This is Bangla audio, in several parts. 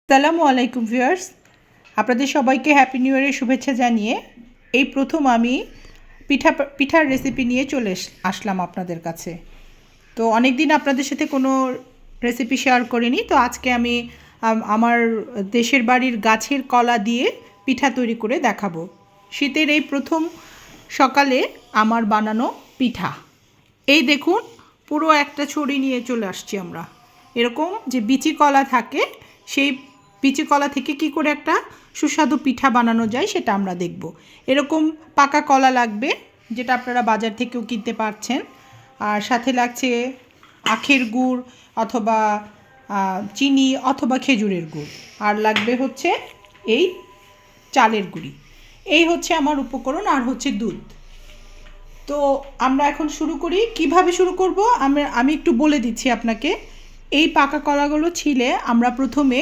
আসসালামু আলাইকুম ভিউয়ার্স, আপনাদের সবাইকে হ্যাপি নিউ ইয়ারের শুভেচ্ছা জানিয়ে এই প্রথম আমি পিঠার রেসিপি নিয়ে চলে আসলাম আপনাদের কাছে। তো অনেক দিন আপনাদের সাথে কোনো রেসিপি শেয়ার করিনি, তো আজকে আমি আমার দেশের বাড়ির গাছের কলা দিয়ে পিঠা তৈরি করে দেখাবো। শীতের এই প্রথম সকালে আমার বানানো পিঠা। এই দেখুন, পুরো একটা ছড়ি নিয়ে চলে আসছি আমরা। এরকম যে বিচি কলা থাকে, সেই বিচি কলা থেকে কি করে একটা সুস্বাদু পিঠা বানানো যায় সেটা আমরা দেখব। এরকম পাকা কলা লাগবে, যেটা আপনারা বাজার থেকেও কিনতে পারছেন। আর সাথে লাগছে আখের গুড় অথবা চিনি অথবা খেজুরের গুড়। আর লাগবে হচ্ছে এই চালের গুঁড়ি। এই হচ্ছে আমার উপকরণ, আর হচ্ছে দুধ। তো আমরা এখন শুরু করি। কিভাবে শুরু করব আমি একটু বলে দিচ্ছি আপনাকে। এই পাকা কলাগুলো ছিলে আমরা প্রথমে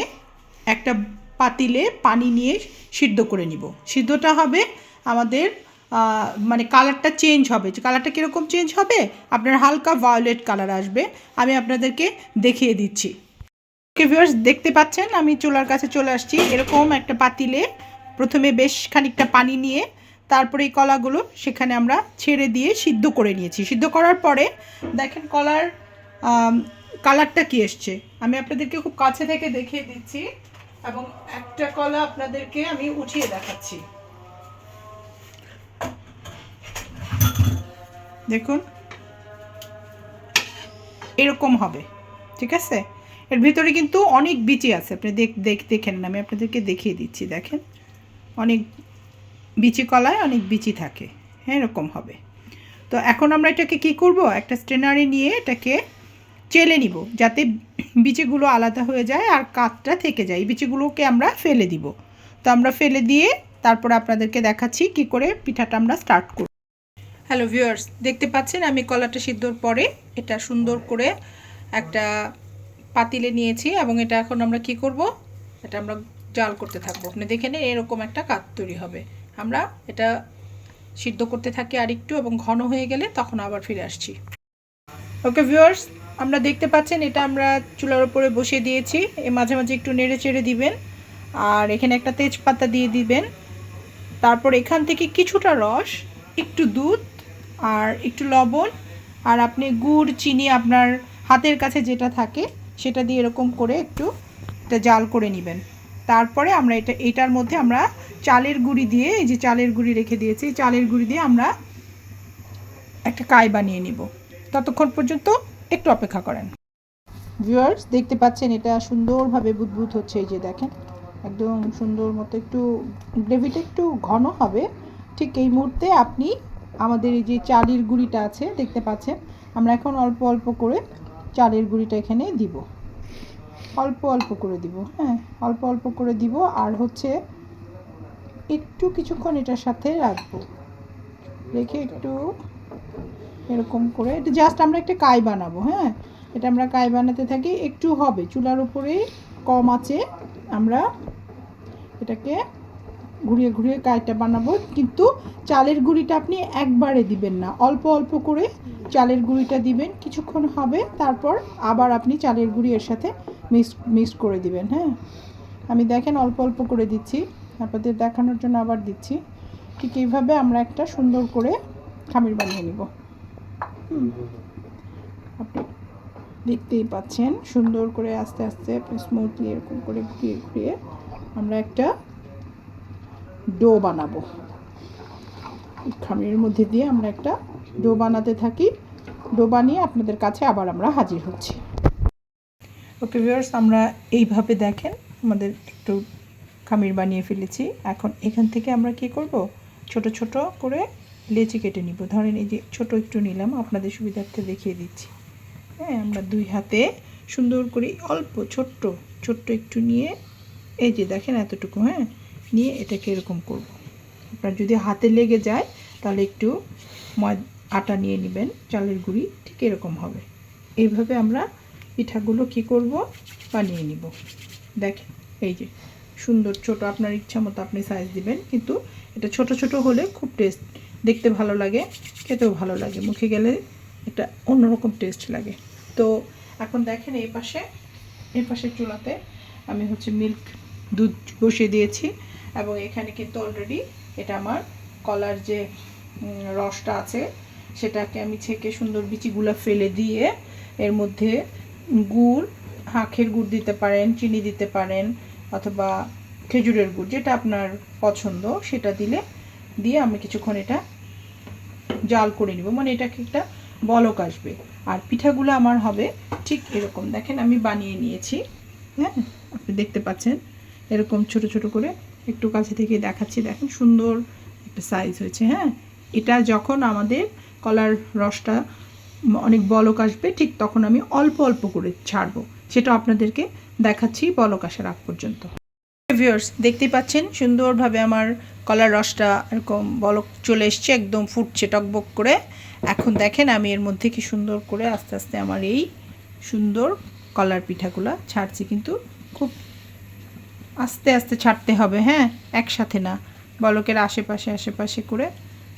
একটা পাতিলে পানি নিয়ে সিদ্ধ করে নিব। সিদ্ধটা হবে আমাদের মানে কালারটা চেঞ্জ হবে। কালারটা কীরকম চেঞ্জ হবে? আপনার হালকা ভায়োলেট কালার আসবে। আমি আপনাদেরকে দেখিয়ে দিচ্ছি। ওকে ভিউয়ার্স, দেখতে পাচ্ছেন আমি চুলার কাছে চলে আসছি। এরকম একটা পাতিলে প্রথমে বেশ খানিকটা পানি নিয়ে তারপরে এই কলাগুলো সেখানে আমরা ছেড়ে দিয়ে সিদ্ধ করে নিয়েছি। সিদ্ধ করার পরে দেখেন কলার কালারটা কী এসছে। আমি আপনাদেরকে খুব কাছে থেকে দেখিয়ে দিচ্ছি এবং একটা কলা আপনাদেরকে আমি উঠিয়ে দেখাচ্ছি। দেখুন, এরকম হবে, ঠিক আছে? এর ভিতরে কিন্তু অনেক বিচি আছে, আপনি দেখেন না, আমি আপনাদেরকে দেখিয়ে দিচ্ছি। দেখেন, অনেক বিচি কলায় অনেক বিচি থাকে। হ্যাঁ, এরকম হবে। তো এখন আমরা এটাকে কি করব, একটা স্ট্রেনারে নিয়ে এটাকে চেলে নিব, যাতে বিচিগুলো আলাদা হয়ে যায় আর কাঠটা থেকে যায়। এই বিচিগুলোকে আমরা ফেলে দিব। তো আমরা ফেলে দিয়ে তারপর আপনাদেরকে দেখাচ্ছি কি করে পিঠাটা আমরা স্টার্ট করব। হ্যালো ভিউয়ার্স, দেখতে পাচ্ছেন আমি কলাটা সিদ্ধর পরে এটা সুন্দর করে একটা পাতিলে নিয়েছি এবং এটা এখন আমরা কি করব, এটা আমরা জাল করতে থাকবো। আপনি দেখে নিন, এরকম একটা কাঠ তৈরি হবে। আমরা এটা সিদ্ধ করতে থাকি আর একটু, এবং ঘন হয়ে গেলে তখন আবার ফিরে আসছি। ওকে ভিউয়ার্স, আমরা দেখতে পাচ্ছেন এটা আমরা চুলার উপরে বসিয়ে দিয়েছি। মাঝে মাঝে একটু নেড়ে চেড়ে দিবেন, আর এখানে একটা তেজপাতা দিয়ে দিবেন। তারপর এখান থেকে কিছুটা রস, একটু দুধ আর একটু লবণ, আর আপনি গুড় চিনি আপনার হাতের কাছে যেটা থাকে সেটা দিয়ে এরকম করে একটু এটা জাল করে নেবেন। তারপরে আমরা এটার মধ্যে আমরা চালের গুঁড়ি দিয়ে, এই যে চালের গুঁড়ি রেখে দিয়েছি, চালের গুঁড়ি দিয়ে আমরা একটা কাই বানিয়ে নিব। ততক্ষণ পর্যন্ত একটু অপেক্ষা করেন। ভিউয়ার্স, দেখতে পাচ্ছেন এটা সুন্দরভাবে বুদবুদ হচ্ছে। এই যে দেখেন, একদম সুন্দর মতো একটু গ্রেভিটা একটু ঘন হবে। ঠিক এই মুহূর্তে আপনি আমাদের এই যে চালের গুঁড়িটা আছে দেখতে পাচ্ছেন, আমরা এখন অল্প অল্প করে চালের গুঁড়িটা এখানে দিব। অল্প অল্প করে দিব, হ্যাঁ, অল্প অল্প করে দিব। আর হচ্ছে একটু কিছুক্ষণ এটার সাথে রাখবো, রেখে একটু এরকম করে এটা জাস্ট আমরা একটা কাই বানাবো। হ্যাঁ, এটা আমরা কাই বানাতে থাকি, একটু হবে চুলার উপরে কম আঁচে আমরা এটাকে ঘুরিয়ে ঘুরিয়ে কাইটা বানাবো। কিন্তু চালের গুঁড়িটা আপনি একবারে দিবেন না, অল্প অল্প করে চালের গুঁড়িটা দিবেন। কিছুক্ষণ হবে, তারপর আবার আপনি চালের গুঁড়ি এর সাথে মিক্স করে দিবেন। হ্যাঁ, আমি দেখেন অল্প অল্প করে দিচ্ছি, আপনাদের দেখানোর জন্য আবার দিচ্ছি। ঠিক এইভাবে আমরা একটা সুন্দর করে খামির বানিয়ে নিব। আপনি দেখতেই পাচ্ছেন সুন্দর করে আস্তে আস্তে স্মুথলি এরকম করে ঘুরিয়ে ঘুরিয়ে আমরা একটা ডো বানাবো। খামিরের মধ্যে দিয়ে আমরা একটা ডো বানাতে থাকি। ডো বানিয়ে আপনাদের কাছে আবার আমরা হাজির হচ্ছি। ওকে ভিউয়ার্স, আমরা এইভাবে দেখেন আমাদের একটু খামির বানিয়ে ফেলেছি। এখন এখান থেকে আমরা কি করব, ছোট ছোট করে লেচি কেটে নিব। ধরেন এই যে ছোট একটু নিলাম, আপনাদের সুবিধার্থে দেখিয়ে দিচ্ছি। হ্যাঁ, আমরা দুই হাতে সুন্দর করে অল্প ছোট্ট ছোট্ট একটু নিয়ে, এই যে দেখেন এতটুকু, হ্যাঁ, নিয়ে এটাকে এরকম করব। আপনার যদি হাতে লেগে যায় তাহলে একটু আটা নিয়ে নেবেন, চালের গুঁড়ি, ঠিক এরকম হবে। এইভাবে আমরা পিঠাগুলো কি করব, বানিয়ে নিব। দেখেন এই যে সুন্দর ছোট, আপনার ইচ্ছা মতো আপনি সাইজ দিবেন, কিন্তু এটা ছোট ছোট হলে খুব টেস্ট, দেখতে ভালো লাগে, খেতেও ভালো লাগে, মুখে গেলে এটা অন্যরকম টেস্ট লাগে। তো এখন দেখেন এই পাশে চুলাতে আমি হচ্ছে দুধ বসিয়ে দিয়েছি এবং এখানে কিন্তু অলরেডি এটা আমার কলার যে রসটা আছে সেটাকে আমি ছেঁকে সুন্দর বিচিগুলো ফেলে দিয়ে এর মধ্যে গুড়, আখের গুড় দিতে পারেন, চিনি দিতে পারেন, অথবা খেজুরের গুড়, যেটা আপনার পছন্দ সেটা দিয়ে আমি কিছুক্ষণ এটা জাল করে নিব, মানে এটাকে একটা বলক আসবে। আর পিঠাগুলো আমার হবে ঠিক এরকম, দেখেন আমি বানিয়ে নিয়েছি। হ্যাঁ, আপনি দেখতে পাচ্ছেন এরকম ছোট ছোট করে, একটু কাছে থেকে দেখাচ্ছি, দেখেন সুন্দর একটা সাইজ হয়েছে। হ্যাঁ, এটা যখন আমাদের কলার রসটা অনেক বলক আসবে ঠিক তখন আমি অল্প অল্প করে ছাড়বো, সেটা আপনাদেরকে দেখাচ্ছি বলক আসার আগ পর্যন্ত। ভিউয়ার্স, দেখতেই পাচ্ছেন সুন্দরভাবে আমার কলার রসটা এরকম বলক চলে এসছে, একদম ফুটছে টকবক করে। এখন দেখেন আমি এর মধ্যে কি সুন্দর করে আস্তে আস্তে আমার এই সুন্দর কলার পিঠাগুলো ছাড়ছি, কিন্তু খুব আস্তে আস্তে ছাড়তে হবে। হ্যাঁ, একসাথে না, বলকের আশেপাশে করে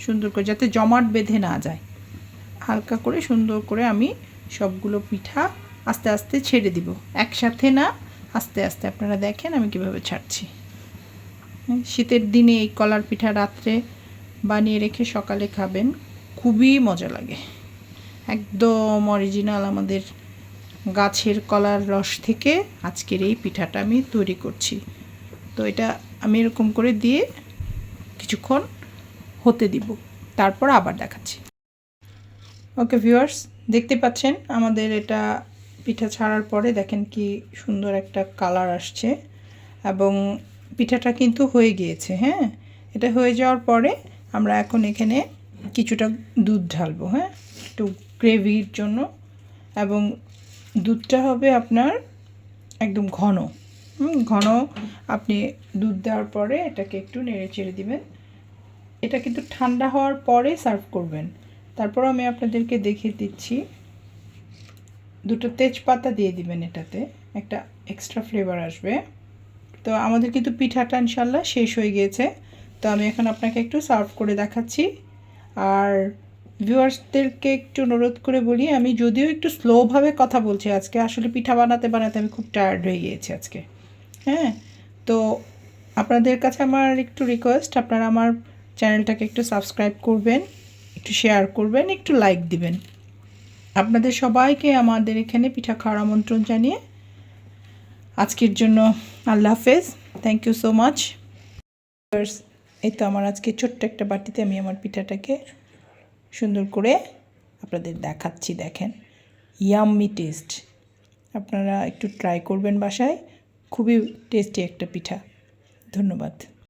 সুন্দর করে, যাতে জমাট বেঁধে না যায়, হালকা করে সুন্দর করে আমি সবগুলো পিঠা আস্তে আস্তে ছেড়ে দিব, একসাথে না, আস্তে আস্তে। আপনারা দেখেন আমি কিভাবে ছাড়ছি। শীতের দিনে এই কলার পিঠা রাত্রে বানিয়ে রেখে সকালে খাবেন, খুবই মজা লাগে। একদম অরিজিনাল আমাদের গাছের কলার রস থেকে আজকের এই পিঠাটা আমি তৈরি করছি। তো এটা আমি এরকম করে দিয়ে কিছুক্ষণ হতে দিব, তারপর আবার দেখাচ্ছি। ওকে ভিউয়ার্স, দেখতে পাচ্ছেন আমাদের এটা পিঠা ছাড়ার পরে দেখেন কি সুন্দর একটা কালার আসছে, এবং পিঠাটা কিন্তু হয়ে গিয়েছে। হ্যাঁ, এটা হয়ে যাওয়ার পরে আমরা এখন এখানে কিছুটা দুধ ঢালবো, হ্যাঁ, একটু গ্রেভির জন্য, এবং দুধটা হবে আপনার একদম ঘন। ঘন আপনি দুধ দেওয়ার পরে এটাকে একটু নেড়ে চেড়ে দিবেন। এটা কিন্তু ঠান্ডা হওয়ার পরে সার্ভ করবেন। তারপর আমি আপনাদেরকে দেখিয়ে দিচ্ছি, দুটো তেজপাতা দিয়ে দিবেন, এটাতে একটা এক্সট্রা ফ্লেভার আসবে। তো আমাদের কিন্তু পিঠাটা ইনশাল্লাহ শেষ হয়ে গিয়েছে। তো আমি এখন আপনাকে একটু সার্ভ করে দেখাচ্ছি। আর ভিউয়ার্সদেরকে একটু অনুরোধ করে বলি, আমি যদিও একটু স্লোভাবে কথা বলছি আজকে, আসলে পিঠা বানাতে বানাতে আমি খুব টায়ার্ড হয়ে গিয়েছি আজকে। হ্যাঁ, তো আপনাদের কাছে আমার একটু রিকোয়েস্ট, আপনারা আমার চ্যানেলটাকে একটু সাবস্ক্রাইব করবেন, একটু শেয়ার করবেন, একটু লাইক দিবেন। আপনাদের সবাইকে আমাদের এখানে পিঠা খাওয়ার আমন্ত্রণ জানিয়ে আজকের জন্য আল্লাহ হাফেজ। Thank you so much. এই তো আমার আজকে ছোট্ট একটা বাটিতে আমি আমার পিঠাটাকে সুন্দর করে আপনাদের দেখাচ্ছি, দেখেন ইয়াম্মি টেস্ট। আপনারা একটু ট্রাই করবেন বাসায়, খুবই টেস্টি একটা পিঠা। ধন্যবাদ।